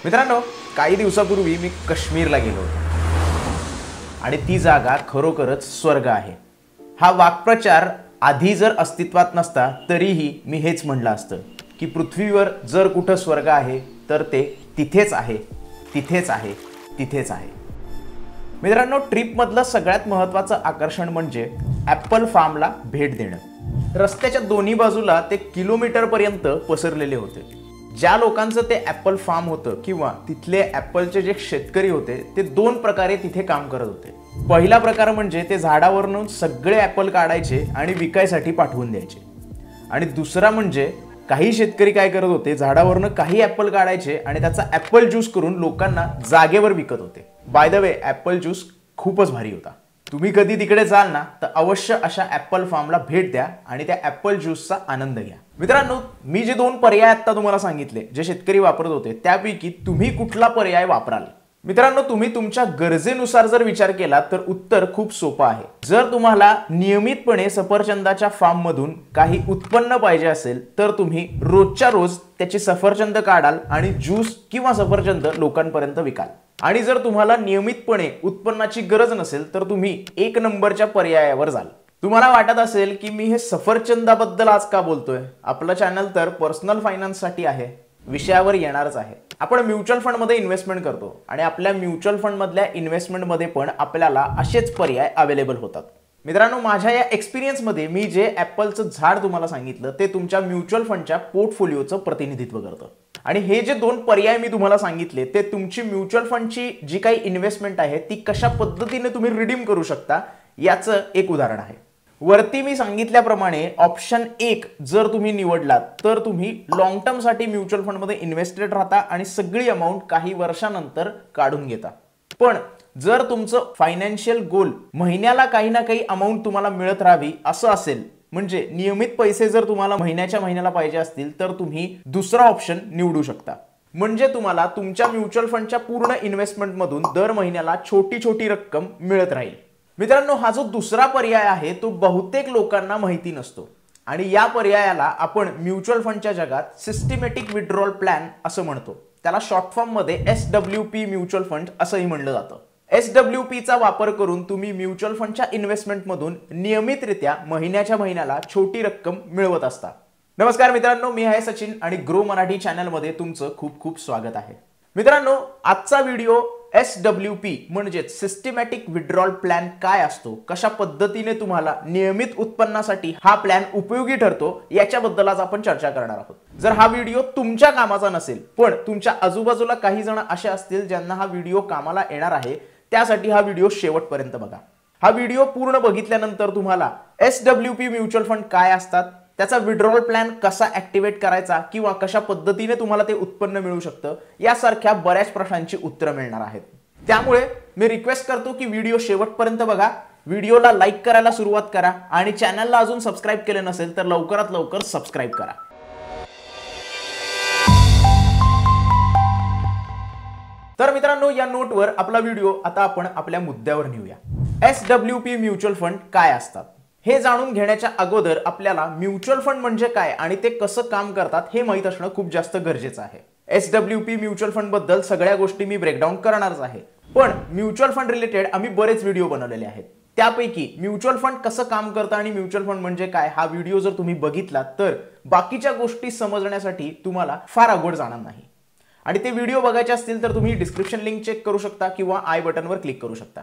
मित्रांनो, काही दिवसापूर्वी मी काश्मीरला गेलो होतो आणि ती जागा खरोखरच स्वर्ग आहे. हा वाक्प्रचार आधी जर अस्तित्वात नसता तरीही मी हेच म्हणलं असतं की पृथ्वीवर जर कुठं स्वर्ग आहे तर ते तिथेच आहे, तिथेच आहे, तिथेच आहे. मित्रांनो, ट्रिपमधलं सगळ्यात महत्त्वाचं आकर्षण म्हणजे ॲपल फार्मला भेट देणं. रस्त्याच्या दोन्ही बाजूला ते किलोमीटरपर्यंत पसरलेले होते. ज्या लोकांचं ते ॲपल फार्म होतं किंवा तिथले ॲपलचे जे शेतकरी होते ते दोन प्रकारे तिथे काम करत होते. पहिला प्रकार म्हणजे ते झाडावरून सगळे ॲपल काढायचे आणि विकायसाठी पाठवून द्यायचे. आणि दुसरा म्हणजे काही शेतकरी काय करत होते, झाडावरून काही ॲपल काढायचे आणि त्याचा ॲपल ज्यूस करून लोकांना जागेवर विकत होते. By the way, Apple juice खूपच भारी होता. तुम्ही कधी तिकडे जाल ना तर अवश्य अशा ॲपल फार्मला भेट द्या आणि त्या ॲपल ज्यूसचा आनंद घ्या. मित्रांनो, मी जे दोन पर्याय आता तुम्हाला सांगितले जे शेतकरी वापरत होते त्यापैकी तुम्ही कुठला पर्याय वापराल? मित्रांनो, तुम्ही तुमच्या गरजेनुसार जर विचार केला तर उत्तर खूप सोपं आहे. जर तुम्हाला नियमितपणे सफरचंदाच्या फार्म मधून काही उत्पन्न पाहिजे असेल तर तुम्ही रोजच्या रोज त्याची सफरचंद काढाल आणि ज्यूस किंवा सफरचंद लोकांपर्यंत विकाल. आणि जर तुम्हाला नियमितपणे उत्पन्नाची गरज नसेल तर तुम्ही एक नंबरच्या पर्यायावर जाल. तुम्हाला वाटत असेल की मी हे सफरचंदाबद्दल आज का बोलतोय? आपलं चॅनल तर पर्सनल फायनान्स साठी आहे, विषयावर येणारच आहे. आपण म्युच्युअल फंड मध्ये इन्व्हेस्टमेंट करतो आणि आपल्या म्युच्युअल फंड मधल्या इन्व्हेस्टमेंट मध्ये पण आपल्याला असेच पर्याय अवेलेबल होतात. मित्रांनो, माझ्या या एक्सपिरियन्स मध्ये मी जे ॲपलचं झाड तुम्हाला सांगितलं ते तुमच्या म्युच्युअल फंडच्या पोर्टफोलिओचं प्रतिनिधित्व करतं. आणि हे जे दोन पर्याय मी तुम्हाला सांगितले ते तुमची म्युच्युअल फंडची जी काही इन्व्हेस्टमेंट आहे ती कशा पद्धतीने तुम्ही रिडीम करू शकता याचं एक उदाहरण आहे. वरती मी सांगितल्याप्रमाणे ऑप्शन 1 जर तुम्ही निवडलात तर तुम्ही लॉंग टर्म साठी म्युच्युअल फंड मध्ये इन्व्हेस्टेड राहता आणि सगळी अमाऊंट काही वर्षानंतर काढून घेता. पण जर तुमचं फायनान्शियल गोल महिन्याला काही ना काही अमाऊंट तुम्हाला मिळत राहावी असं असेल, म्हणजे नियमित पैसे जर तुम्हाला महिन्याच्या महिन्याला पाहिजे असतील तर तुम्ही दुसरा ऑप्शन निवडू शकता. म्हणजे तुम्हाला तुमच्या म्युच्युअल फंडच्या पूर्ण इन्व्हेस्टमेंट मधून दर महिन्याला छोटी छोटी रक्कम मिळत राहील. मित्रांनो, हा जो दुसरा पर्याय आहे तो बहुतेक लोकांना माहिती नसतो आणि या पर्यायाला आपण म्युच्युअल फंडच्या जगात सिस्टमॅटिक विड्रॉल प्लॅन असं म्हणतो. त्याला शॉर्ट फॉर्म मध्ये SWP म्युच्युअल फंड असंही म्हणलं जातं. SWP चा वापर करून तुम्ही म्युच्युअल फंडच्या इन्व्हेस्टमेंट मधून नियमितरित्या महिन्याच्या महिन्याला छोटी रक्कम मिळवत असता. नमस्कार मित्रांनो, मी आहे सचिन आणि ग्रो मराठी चॅनल मध्ये तुमचं खूप खूप स्वागत आहे. मित्रांनो, आजचा व्हिडिओ SWP म्हणजेच सिस्टमॅटिक विड्रॉल प्लॅन काय असतो, कशा पद्धतीने तुम्हाला नियमित उत्पन्नासाठी हा प्लॅन उपयोगी ठरतो याच्याबद्दल आज आपण चर्चा करणार आहोत. जर हा व्हिडिओ तुमच्या कामाचा नसेल पण तुमच्या आजूबाजूला काही जण असे असतील ज्यांना हा व्हिडिओ कामाला येणार आहे, त्यासाठी हा व्हिडिओ शेवटपर्यंत बघा. हा व्हिडिओ पूर्ण बघितल्यानंतर तुम्हाला SWP म्युच्युअल फंड काय असतात, त्याचा विड्रॉल प्लॅन कसा ऍक्टिव्हेट करायचा किंवा कशा पद्धतीने तुम्हाला ते उत्पन्न मिळू शकतं यासारख्या बऱ्याच प्रश्नांची उत्तरं मिळणार आहेत. त्यामुळे मी रिक्वेस्ट करतो की व्हिडिओ शेवटपर्यंत बघा, व्हिडिओला लाईक करायला सुरुवात करा आणि चॅनलला अजून सबस्क्राईब केले नसेल तर लवकरात लवकर सबस्क्राईब करा. तर मित्रांनो, या नोटवर आपला व्हिडिओ आता आपण आपल्या मुद्द्यावर नेऊया. SWP म्युच्युअल फंड काय असतात हे जाणून घेण्याच्या अगोदर आपल्याला म्युच्युअल फंड म्हणजे काय आणि ते कसं काम करतात हे माहीत असणं खूप जास्त गरजेचं आहे. SWP म्युच्युअल फंड बद्दल सगळ्या गोष्टी मी ब्रेकडाऊन करणारच आहे, पण म्युच्युअल फंड रिलेटेड आम्ही बरेच व्हिडिओ बनवलेले आहेत. त्यापैकी म्युच्युअल फंड कसं काम करतं आणि म्युच्युअल फंड म्हणजे काय हा व्हिडिओ जर तुम्ही बघितलात तर बाकीच्या गोष्टी समजण्यासाठी तुम्हाला फार अवघड जाणार नाही. आणि ते व्हिडिओ बघायचे असतील तर तुम्ही डिस्क्रिप्शन लिंक चेक करू शकता किंवा आय बटनवर क्लिक करू शकता.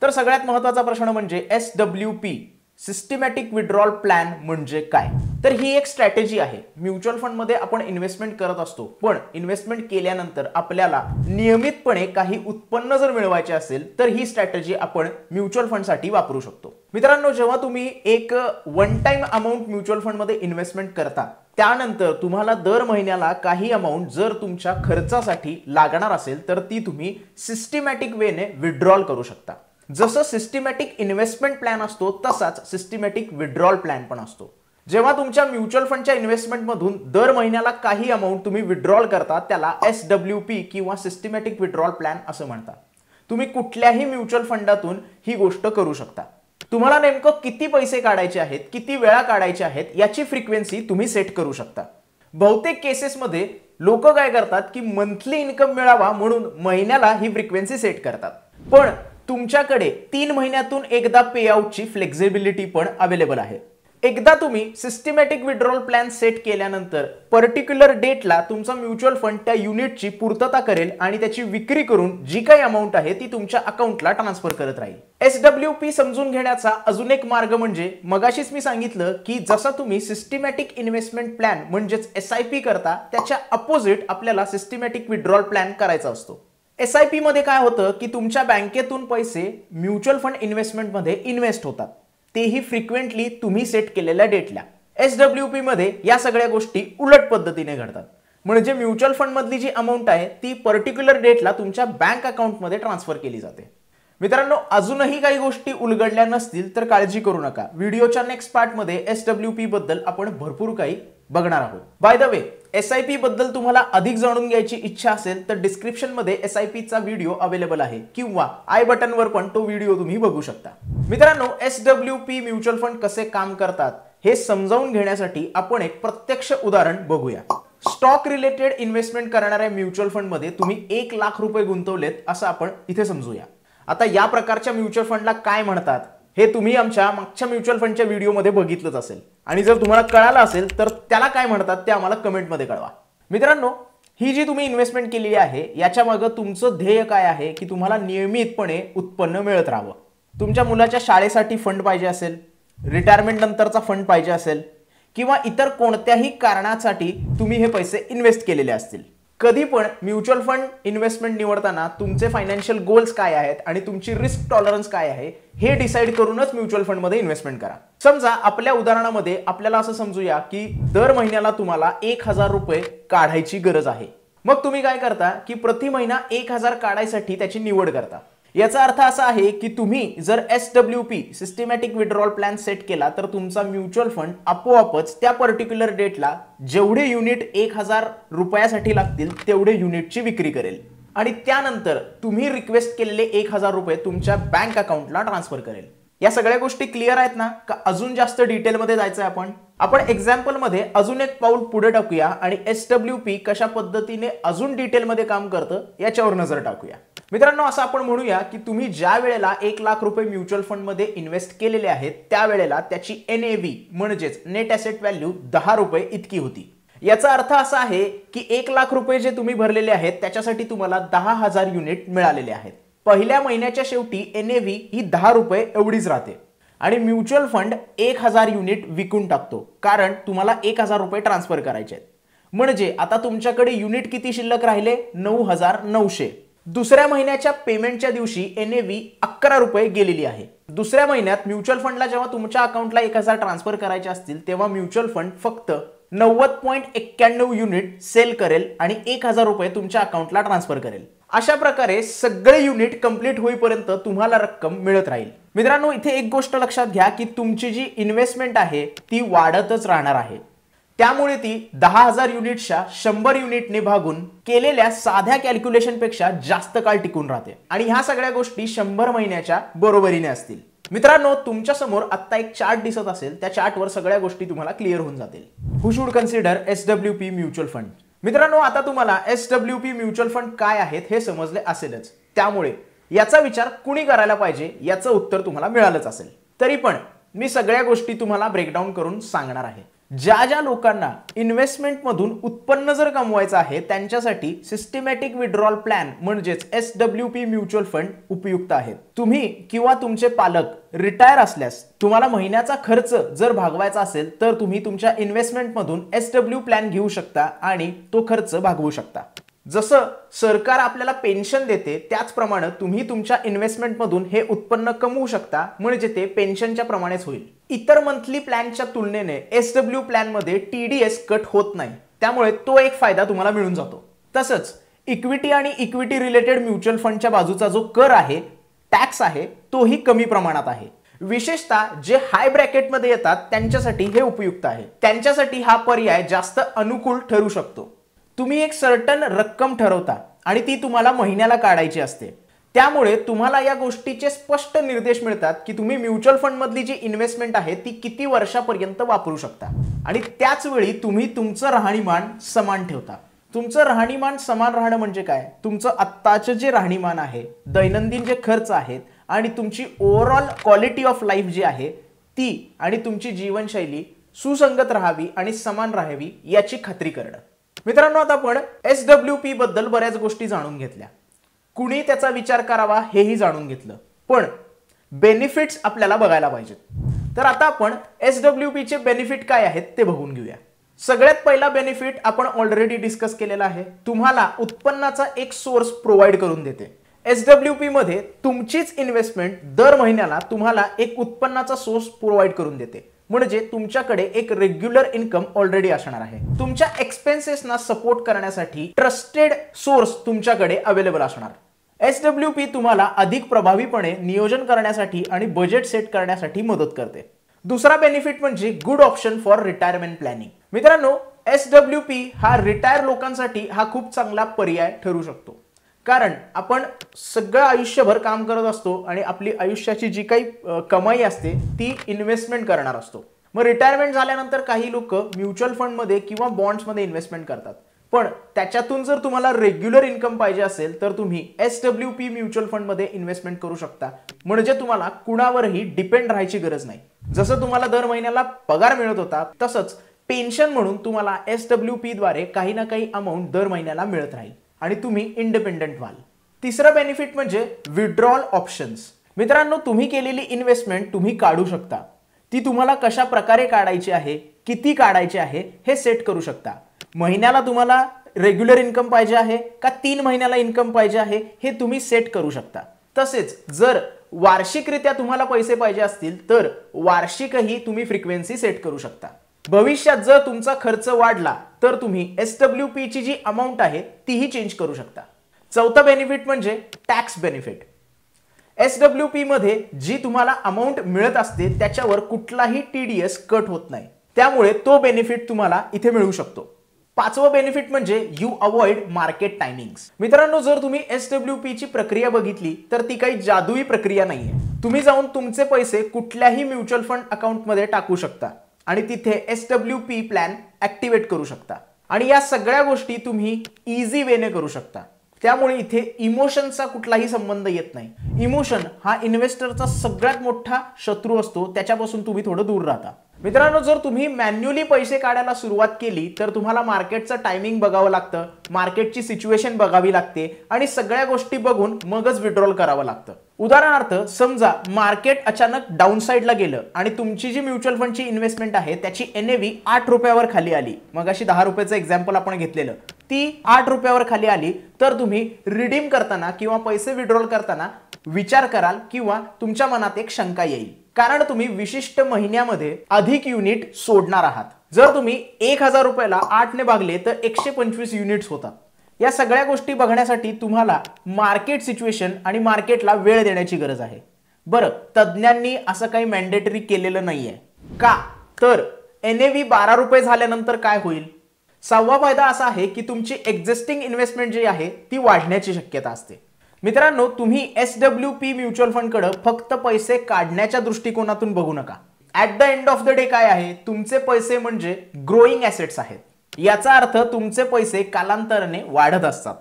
तर सगळ्यात महत्त्वाचा प्रश्न म्हणजे SWP सिस्टमॅटिक विड्रॉल प्लॅन म्हणजे काय? तर ही एक स्ट्रॅटेजी आहे. म्युच्युअल फंड मध्ये आपण इन्व्हेस्टमेंट करत असतो, पण इन्व्हेस्टमेंट केल्यानंतर आपल्याला नियमितपणे काही उत्पन्न जर मिळवायचे असेल तर ही स्ट्रॅटेजी आपण म्युच्युअल फंड साठी वापरू शकतो. मित्रांनो, जेव्हा तुम्ही एक one time amount mutual fund मध्ये इन्व्हेस्टमेंट करता त्यानंतर तुम्हाला दर महिन्याला काही अमाऊंट जर तुमच्या खर्चासाठी लागणार असेल तर ती तुम्ही सिस्टमॅटिक वेने विड्रॉल करू शकता. जसं सिस्टमॅटिक इन्व्हेस्टमेंट प्लॅन असतो तसाच सिस्टमॅटिक विड्रॉल प्लॅन पण असतो. जेव्हा तुमच्या म्युच्युअल फंडच्या इन्व्हेस्टमेंट मधून दर महिन्याला काही अमाऊंट तुम्ही विड्रॉल करता त्याला SWP किंवा सिस्टमॅटिक विड्रॉल प्लॅन असं म्हणतात. तुम्ही कुठल्याही म्युच्युअल फंडातून ही गोष्ट करू शकता. तुम्हाला नेमकं किती पैसे काढायचे आहेत, किती वेळा काढायचे आहेत याची फ्रिक्वेन्सी तुम्ही सेट करू शकता. बहुतेक केसेसमध्ये लोक काय करतात की मंथली इन्कम मिळावा म्हणून महिन्याला ही फ्रिक्वेन्सी सेट करतात, पण तुमच्याकडे 3 महिन्यातून एकदा पे आउटची फ्लेक्झिबिलिटी पण अवेलेबल आहे. एकदा तुम्ही सिस्टमॅटिक विड्रॉल प्लॅन सेट केल्यानंतर पर्टिक्युलर डेटला तुमचा म्युच्युअल फंड त्या युनिटची पूर्तता करेल आणि त्याची विक्री करून जी काही अमाऊंट आहे ती तुमच्या अकाउंटला ट्रान्सफर करत राहील. SWP समजून घेण्याचा अजून एक मार्ग म्हणजे मगाशीच मी सांगितलं की जसा तुम्ही सिस्टमॅटिक इन्व्हेस्टमेंट प्लॅन म्हणजेच SIP करता त्याच्या अपोजिट आपल्याला सिस्टमॅटिक विड्रॉल प्लॅन करायचा असतो. SIP मध्ये काय होतं की तुमच्या बँकेतून पैसे म्युच्युअल फंड इन्व्हेस्टमेंटमध्ये इन्व्हेस्ट होतात, तेही फ्रिक्वेंटली तुम्ही सेट केलेल्या डेटला. SWP मध्ये या सगळ्या गोष्टी उलट पद्धतीने घडतात, म्हणजे म्युच्युअल फंड मधली जी अमाऊंट आहे ती पर्टिक्युलर डेटला तुमच्या बँक अकाउंटमध्ये ट्रान्सफर केली जाते. मित्रांनो, अजूनही काही गोष्टी उलगडल्या नसतील तर काळजी करू नका. व्हिडिओच्या नेक्स्ट पार्टमध्ये SWP बद्दल आपण भरपूर काही बघणार आहोत. बाय द वे, SIP बद्दल तुम्हाला अधिक जाणून घ्यायची इच्छा असेल तर डिस्क्रिप्शन मध्ये SIP चा व्हिडिओ अवेलेबल आहे किंवा आय बटन वर पण तो व्हिडिओ तुम्ही बघू शकता. मित्रांनो, SWP म्युच्युअल फंड कसे काम करतात हे समजावून घेण्यासाठी आपण एक प्रत्यक्ष उदाहरण बघूया. स्टॉक रिलेटेड इन्व्हेस्टमेंट करणाऱ्या म्युच्युअल फंड मध्ये तुम्ही 1 लाख रुपये गुंतवलेत असं आपण इथे समजूया. आता या प्रकारच्या म्युच्युअल फंडला काय म्हणतात हे तुम्ही आमच्या मागच्या म्युच्युअल फंडच्या व्हिडिओमध्ये बघितलंच असेल, आणि जर तुम्हाला कळालं असेल तर त्याला काय म्हणतात ते आम्हाला कमेंटमध्ये कळवा. मित्रांनो, ही जी तुम्ही इन्व्हेस्टमेंट केलेली आहे याच्या मागे तुमचं ध्येय काय आहे की तुम्हाला नियमितपणे उत्पन्न मिळत राहावं. तुमच्या मुलाच्या शाळेसाठी फंड पाहिजे असेल, रिटायरमेंट नंतरचा फंड पाहिजे असेल किंवा इतर कोणत्याही कारणासाठी तुम्ही हे पैसे इन्व्हेस्ट केलेले असतील. कधी पण म्युच्युअल फंड इन्व्हेस्टमेंट निवडताना तुमचे फायनान्शियल गोल्स काय आहेत आणि तुमची रिस्क टॉलरन्स काय आहे हे डिसाईड करूनच म्युच्युअल फंड मध्ये इन्व्हेस्टमेंट करा. समजा आपल्या उदाहरणामध्ये आपल्याला असं समजूया की दर महिन्याला तुम्हाला 1000 रुपये काढायची गरज आहे. मग तुम्ही काय करता की प्रति महिना 1000 काढायसाठी त्याची निवड करता. याचा अर्थ असा आहे की तुम्ही जर SWP systematic withdrawal plan set केला तर तुमचा म्युच्युअल फंड आपोआपच त्या पर्टिक्युलर डेटला जेवढे युनिट 1000 रुपयासाठी लागतील तेवढे युनिटची विक्री करेल आणि त्यानंतर तुम्ही रिक्वेस्ट केलेले 1000 रुपये तुमच्या बँक अकाउंटला ट्रान्सफर करेल. या सगळ्या गोष्टी क्लिअर आहेत ना, का अजून जास्त डिटेलमध्ये जायचं आहे? आपण एक्झाम्पल मध्ये अजून एक पाऊल पुढे टाकूया आणि SWP कशा पद्धतीने अजून डिटेलमध्ये काम करतं याच्यावर नजर टाकूया. मित्रांनो, असं आपण म्हणूया की तुम्ही ज्या वेळेला 1 लाख रुपये म्युच्युअल फंड मध्ये इन्व्हेस्ट केलेले आहेत त्यावेळेला त्याची NAV म्हणजेच नेट ॲसेट व्हॅल्यू 10 रुपये इतकी होती. याचा अर्थ असा आहे की 1 लाख रुपये जे तुम्ही भरलेले आहेत त्याच्यासाठी तुम्हाला 10,000 युनिट मिळालेले आहेत. पहिल्या महिन्याच्या शेवटी NAV ही 10 रुपये एवढीच राहते आणि म्युच्युअल फंड 1000 युनिट विकून टाकतो, कारण तुम्हाला 1000 रुपये ट्रान्सफर करायचे आहेत. म्हणजे आता तुमच्याकडे युनिट किती शिल्लक राहिले? 9900. दुसऱ्या महिन्याच्या पेमेंटच्या दिवशी NAV 11 रुपये गेलेली आहे. दुसऱ्या महिन्यात म्युच्युअल फंडला जेव्हा तुमच्या अकाउंटला 1000 ट्रान्सफर करायचे असतील तेव्हा म्युच्युअल फंड फक्त 90.91 युनिट सेल करेल आणि 1000 रुपये तुमच्या अकाउंटला ट्रान्सफर करेल. अशा प्रकारे सगळे युनिट कंप्लीट होईपर्यंत तुम्हाला रक्कम मिळत राहील. मित्रांनो, इथे एक गोष्ट लक्षात घ्या की तुमची जी इन्व्हेस्टमेंट आहे ती वाढतच राहणार आहे. त्यामुळे ती 10,000 युनिटच्या 100 युनिटने भागून केलेल्या साध्या कॅल्क्युलेशन पेक्षा जास्त काळ टिकून राहते आणि ह्या सगळ्या गोष्टी 100 महिन्याच्या बरोबरीने असतील. मित्रांनो, तुमच्या समोर आता एक चार्ट दिसत असेल, त्या चार्टवर सगळ्या गोष्टी तुम्हाला क्लिअर होऊन जातील. Who should consider SWP mutual fund? मित्रांनो, आता तुम्हाला SWP म्युच्युअल फंड काय आहेत हे समजले असेलच, त्यामुळे याचा विचार कुणी करायला पाहिजे याचं उत्तर तुम्हाला मिळालंच असेल. तरी पण मी सगळ्या गोष्टी तुम्हाला ब्रेकडाऊन करून सांगणार आहे. ज्या ज्या लोकांना इन्व्हेस्टमेंट मधून उत्पन्न जर कमवायचं आहे त्यांच्यासाठी सिस्टमॅटिक विड्रॉल प्लॅन म्हणजेच SWP म्युच्युअल फंड उपयुक्त आहेत. तुम्ही किंवा तुमचे पालक रिटायर असल्यास तुम्हाला महिन्याचा खर्च जर भागवायचा असेल तर तुम्ही तुमच्या इन्व्हेस्टमेंट मधून SW प्लॅन घेऊ शकता आणि तो खर्च भागवू शकता. जसं सरकार आपल्याला पेन्शन देते त्याचप्रमाणे तुम्ही तुमच्या इन्व्हेस्टमेंट मधून हे उत्पन्न कमवू शकता, म्हणजे ते पेन्शनच्या प्रमाणेच होईल. इतर मंथली प्लॅनच्या तुलनेने SW प्लॅन मध्ये TDS कट होत नाही, त्यामुळे तो एक फायदा तुम्हाला मिळून जातो. तसंच इक्विटी आणि इक्विटी रिलेटेड म्युच्युअल फंडच्या बाजूचा जो कर आहे, टॅक्स आहे, तोही कमी प्रमाणात आहे. विशेषतः जे हाय ब्रॅकेट मध्ये येतात त्यांच्यासाठी हे उपयुक्त आहे. त्यांच्यासाठी हा पर्याय जास्त अनुकूल ठरू शकतो. तुम्ही एक सर्टन रक्कम ठरवता आणि ती तुम्हाला महिन्याला काढायची असते. त्यामुळे तुम्हाला या गोष्टीचे स्पष्ट निर्देश मिळतात की तुम्ही म्युच्युअल फंड मधली जी इन्व्हेस्टमेंट आहे ती किती वर्षापर्यंत वापरू शकता आणि त्याच वेळी तुम्ही तुमचं राहणीमान समान ठेवता। तुमचं राहणीमान समान राहणं म्हणजे काय? तुमचं आत्ताचं जे राहणीमान आहे, दैनंदिन जे खर्च आहेत आणि तुमची ओव्हरऑल क्वालिटी ऑफ लाईफ जी आहे ती आणि तुमची जीवनशैली सुसंगत राहावी आणि समान राहावी याची खात्री करणं। मित्रांनो, आता आपण SWP बद्दल बऱ्याच गोष्टी जाणून घेतल्या, कुणी त्याचा विचार करावा हेही जाणून घेतलं, पण बेनिफिट्स आपल्याला बघायला पाहिजेत। तर आता आपण SWP चे बेनिफिट काय आहेत ते बघून घेऊया। सगळ्यात पहिला बेनिफिट आपण ऑलरेडी डिस्कस केलेला आहे, तुम्हाला उत्पन्नाचा एक सोर्स प्रोव्हाइड करून देते। SWP मध्ये तुमचीच इन्व्हेस्टमेंट दर महिन्याला तुम्हाला एक उत्पन्नाचा सोर्स प्रोव्हाइड करून देते, म्हणजे तुमच्याकडे एक रेग्युलर इन्कम ऑलरेडी असणार आहे। तुमच्या एक्सपेन्सेसना सपोर्ट करण्यासाठी ट्रस्टेड सोर्स तुमच्याकडे अवेलेबल असणार। SWP तुम्हाला अधिक प्रभावीपणे नियोजन करण्यासाठी आणि बजेट सेट करण्यासाठी मदत करते। दुसरा बेनिफिट म्हणजे good option for retirement planning. मित्रांनो, SWP हा रिटायर लोकांसाठी हा खूप चांगला पर्याय ठरू शकतो, कारण आपण सगळं आयुष्यभर काम करत असतो आणि आपली आयुष्याची जी काही कमाई असते ती इन्व्हेस्टमेंट करणार असतो। मग रिटायरमेंट झाल्यानंतर काही लोक म्युच्युअल फंड मध्ये किंवा बॉन्ड्स मध्ये इन्व्हेस्टमेंट करतात, पण त्याच्यातून जर तुम्हाला रेग्युलर इन्कम पाहिजे असेल तर तुम्ही SWP म्युच्युअल फंड मध्ये इन्व्हेस्टमेंट करू शकता, म्हणजे तुम्हाला कुणावरही डिपेंड राहायची गरज नाही। जसं तुम्हाला दर महिन्याला पगार मिळत होता तसंच पेन्शन म्हणून तुम्हाला SWP द्वारे काही ना काही अमाउंट दर महिन्याला मिळत राहील आणि तुम्ही इंडिपेंडेंट व्हाल। तिसरा बेनिफिट म्हणजे विड्रॉल ऑप्शन्स। मित्रांनो, तुम्ही केलेली इन्व्हेस्टमेंट तुम्ही काढू शकता, ती तुम्हाला कशा प्रकारे काढायची आहे, किती काढायची आहे हे सेट करू शकता। महिन्याला तुम्हाला रेग्युलर इन्कम पाहिजे आहे का 3 महिन्याला इन्कम पाहिजे आहे हे तुम्ही सेट करू शकता। तसेच जर वार्षिकरित्या तुम्हाला पैसे पाहिजे असतील तर वार्षिकही तुम्ही फ्रिक्वेन्सी सेट करू शकता। भविष्यात जर तुमचा खर्च वाढला तर तुम्ही SWP ची जी अमाउंट आहे तीही चेंज करू शकता। चौथा बेनिफिट म्हणजे टॅक्स बेनिफिट। SWP मध्ये जी तुम्हाला अमाउंट मिळत असते त्याच्यावर कुठलाही TDS कट होत नाही, त्यामुळे तो बेनिफिट तुम्हाला इथे मिळू शकतो। पाचवा बेनिफिट म्हणजे यू अवॉइड मार्केट टायमिंग्स। मित्रांनो, जर तुम्ही SWP ची प्रक्रिया बघितली तर ती काही जादुई प्रक्रिया नाहीये। तुम्ही जाऊन तुमचे पैसे कुठल्याही म्युच्युअल फंड अकाउंट मध्ये टाकू शकता आणि तिथे SWP प्लॅन ऍक्टिव्हेट करू शकता आणि या सगळ्या गोष्टी तुम्ही इझी वेने करू शकता। त्यामुळे इथे इमोशनचा कुठलाही संबंध येत नाही। इमोशन हा इन्व्हेस्टरचा सगळ्यात मोठा शत्रू असतो, त्याच्यापासून तुम्ही थोडं दूर राहता। मित्रांनो, जर तुम्ही मॅन्युअली पैसे काढायला सुरुवात केली तर तुम्हाला मार्केटचं टायमिंग बघावं लागतं, मार्केटची सिच्युएशन बघावी लागते आणि सगळ्या गोष्टी बघून मगच विड्रॉल करावं लागतं। उदाहरणार्थ, समजा मार्केट अचानक डाऊन साइडला गेलं आणि तुमची जी म्युच्युअल फंडची इन्व्हेस्टमेंट आहे त्याची NAV 8 रुपयावर खाली आली, मग अशी 10 रुपयाचं एक्झाम्पल आपण घेतलेलं, ती 8 रुपयावर खाली आली तर तुम्ही रिडीम करताना किंवा पैसे विड्रॉल करताना विचार कराल किंवा तुमच्या मनात एक शंका येईल, कारण तुम्ही विशिष्ट महिन्यामध्ये अधिक युनिट सोडणार आहात। जर तुम्ही 1000 रुपयाला 8 ने भागले तर 125 युनिट्स होतात। या सगळ्या गोष्टी बघण्यासाठी तुम्हाला मार्केट सिच्युएशन आणि मार्केटला वेळ देण्याची गरज आहे। बरं, तज्ञांनी असं काही मॅन्डेटरी केलेलं नाहीये का? तर NAV 12 रुपये झाल्यानंतर काय होईल? सहावा फायदा असा आहे की तुमची एक्झिस्टिंग इन्व्हेस्टमेंट जी आहे ती वाढण्याची शक्यता असते। मित्रांनो, तुम्ही SWP म्युच्युअल फंड कडे फक्त पैसे काढण्याच्या दृष्टिकोनातून बघू नका। At the end of the day काय आहे, तुमचे पैसे म्हणजे ग्रोइंग ॲसेट्स आहेत। याचा अर्थ तुमचे पैसे कालांतराने वाढत असतात।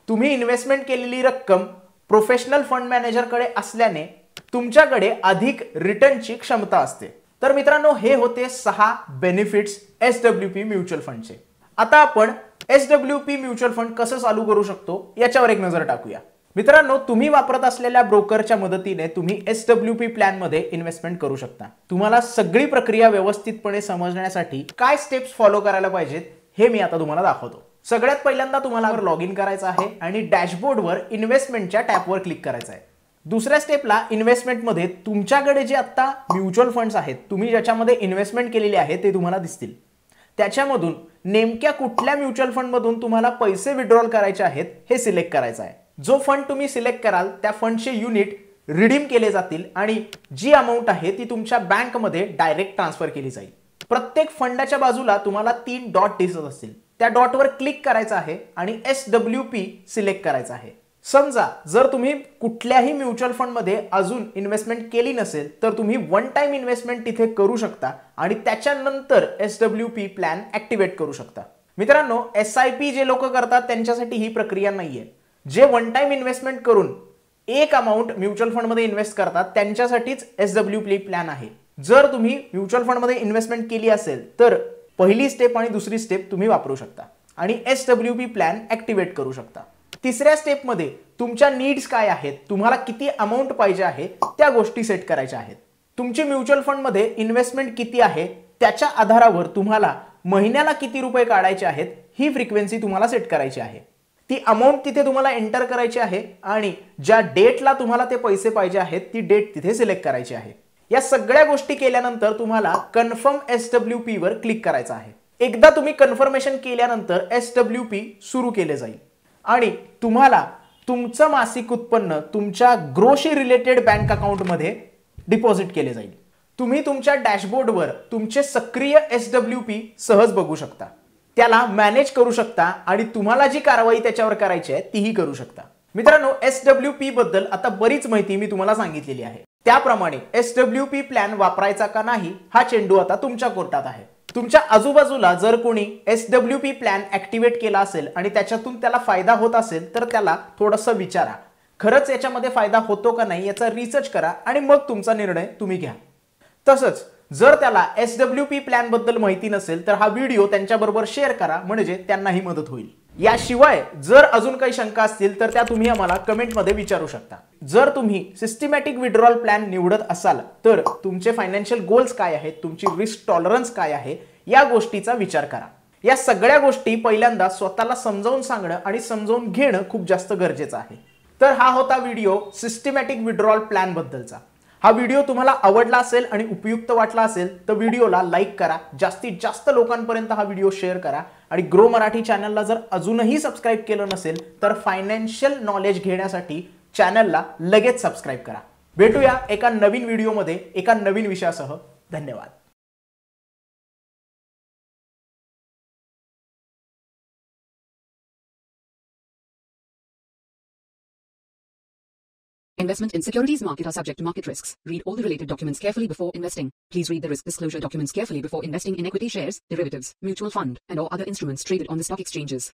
तुम्ही इन्व्हेस्टमेंट केलेली रक्कम प्रोफेशनल फंड मॅनेजरकडे असल्याने तुमच्याकडे अधिक रिटर्नची क्षमता असते। तर मित्रांनो, हे होते 6 बेनिफिट्स SWP म्युच्युअल फंडचे। आता आपण SWP म्युच्युअल फंड कसं चालू करू शकतो याच्यावर एक नजर टाकूया। मित्रांनो, तुम्ही वापरत असलेल्या ब्रोकरच्या मदतीने तुम्ही SWP प्लॅन मध्ये इन्व्हेस्टमेंट करू शकता। तुम्हाला सगळी प्रक्रिया व्यवस्थितपणे समजण्यासाठी काय स्टेप्स फॉलो करायला पाहिजेत हे मी आता तुम्हाला दाखवतो। सगळ्यात पहिल्यांदा तुम्हाला लॉग इन करायचं आहे आणि डॅशबोर्डवर इन्व्हेस्टमेंटच्या टॅबवर क्लिक करायचं आहे। दुसऱ्या स्टेपला इन्व्हेस्टमेंटमध्ये तुमच्याकडे जे आता म्युच्युअल फंड्स आहेत, तुम्ही ज्याच्यामध्ये इन्व्हेस्टमेंट केलेली आहे ते तुम्हाला दिसतील। त्याच्यामधून नेमक्या कुठल्या म्युच्युअल फंड मधून तुम्हाला पैसे विड्रॉल करायचे आहेत हे सिलेक्ट करायचं आहे। जो फंड तुम्ही सिलेक्ट कराल त्या फंडचे युनिट रिडीम केले जातील आणि जी अमाउंट आहे ती तुमच्या बँकमध्ये डायरेक्ट ट्रान्सफर केली जाईल। प्रत्येक फंडाच्या बाजूला तुम्हाला 3 डॉट दिसत असतील, त्या डॉटवर क्लिक करायचं आहे आणि SWP सिलेक्ट करायचं आहे। समजा जर तुम्ही कुठल्याही म्युच्युअल फंडमध्ये अजून इन्व्हेस्टमेंट केली नसेल तर तुम्ही वन टाइम इन्व्हेस्टमेंट तिथे करू शकता आणि त्याच्यानंतर SWP प्लॅन ऍक्टिव्हेट करू शकता. मित्रांनो, SIP जे लोक करतात त्यांच्यासाठी ही प्रक्रिया नाहीये. जे वन टाइम इन्व्हेस्टमेंट करून एक अमाऊंट म्युच्युअल फंडमध्ये इन्व्हेस्ट करतात त्यांच्यासाठीच SWP प्लॅन आहे. जर तुम्ही म्युच्युअल फंडमध्ये इन्व्हेस्टमेंट केली असेल तर पहिली स्टेप आणि दुसरी स्टेप तुम्ही वापरू शकता आणि SWP प्लॅन ऍक्टिव्हेट करू शकता. तिसऱ्या स्टेपमध्ये तुमच्या नीड्स काय आहेत, तुम्हाला किती अमाऊंट पाहिजे आहे त्या गोष्टी सेट करायच्या आहेत. तुमची म्युच्युअल फंडमध्ये इन्व्हेस्टमेंट किती आहे त्याच्या आधारावर तुम्हाला महिन्याला किती रुपये काढायचे आहेत ही फ्रिक्वेन्सी तुम्हाला सेट करायची आहे. ती अमाऊंट तिथे तुम्हाला एंटर करायची आहे आणि ज्या डेटला तुम्हाला ते पैसे पाहिजे आहेत ती डेट तिथे सिलेक्ट करायची आहे. या सगळ्या गोष्टी केल्यानंतर तुम्हाला कन्फर्म SWP वर क्लिक करायचं आहे. एकदा तुम्ही कन्फर्मेशन केल्यानंतर SWP सुरू केले जाईल आणि तुम्हाला तुमचं मासिक उत्पन्न तुमच्या ग्रोशी रिलेटेड बँक अकाउंटमध्ये डिपॉझिट केले जाईल. तुम्ही तुमच्या डॅशबोर्डवर तुमचे सक्रिय SWP सहज बघू शकता, त्याला मॅनेज करू शकता आणि तुम्हाला जी कारवाई त्याच्यावर करायची आहे तीही करू शकता. मित्रांनो, SWP बद्दल आता बरीच माहिती मी तुम्हाला सांगितलेली आहे. त्याप्रमाणे SWP प्लॅन वापरायचा का नाही हा चेंडू आता तुमच्या कोर्टात आहे. तुमच्या आजूबाजूला जर कोणी SWP प्लॅन ऍक्टिव्हेट केला असेल आणि त्याच्यातून त्याला फायदा होत असेल तर त्याला थोडंसं विचारा, खरंच याच्यामध्ये फायदा होतो का नाही याचा रिसर्च करा आणि मग तुमचा निर्णय तुम्ही घ्या. तसंच जर त्याला SWP प्लॅन बद्दल माहिती नसेल तर हा व्हिडिओ त्यांच्याबरोबर शेअर करा, म्हणजे त्यांनाही मदत होईल. याशिवाय जर अजून काही शंका असतील तर त्या तुम्ही आम्हाला कमेंटमध्ये विचारू शकता. जर तुम्ही सिस्टमॅटिक विड्रॉल प्लॅन निवडत असाल तर तुमचे फायनान्शियल गोल्स काय आहेत, तुमची रिस्क टॉलरन्स काय आहे या गोष्टीचा विचार करा. या सगळ्या गोष्टी पहिल्यांदा स्वतःला समजावून सांगणं आणि समजावून घेणं खूप जास्त गरजेचं आहे. तर हा होता व्हिडिओ सिस्टमॅटिक विड्रॉल प्लॅन बद्दलचा. हा व्हिडिओ तुम्हाला आवडला असेल आणि उपयुक्त वाटला असेल तर व्हिडिओला लाईक करा, जास्तीत जास्त लोकांपर्यंत हा व्हिडिओ शेअर करा आणि ग्रो मराठी चॅनलला जर अजूनही सबस्क्राईब केलं नसेल तर फायनान्शियल नॉलेज घेण्यासाठी चॅनलला लगेच सबस्क्राईब करा. भेटूया एका नवीन व्हिडिओमध्ये एका नवीन विषयासह. धन्यवाद. Investment in securities market are subject to market risks. Read all the related documents carefully before investing. Please read the risk disclosure documents carefully before investing in equity shares, derivatives, mutual fund, and or other instruments traded on the stock exchanges.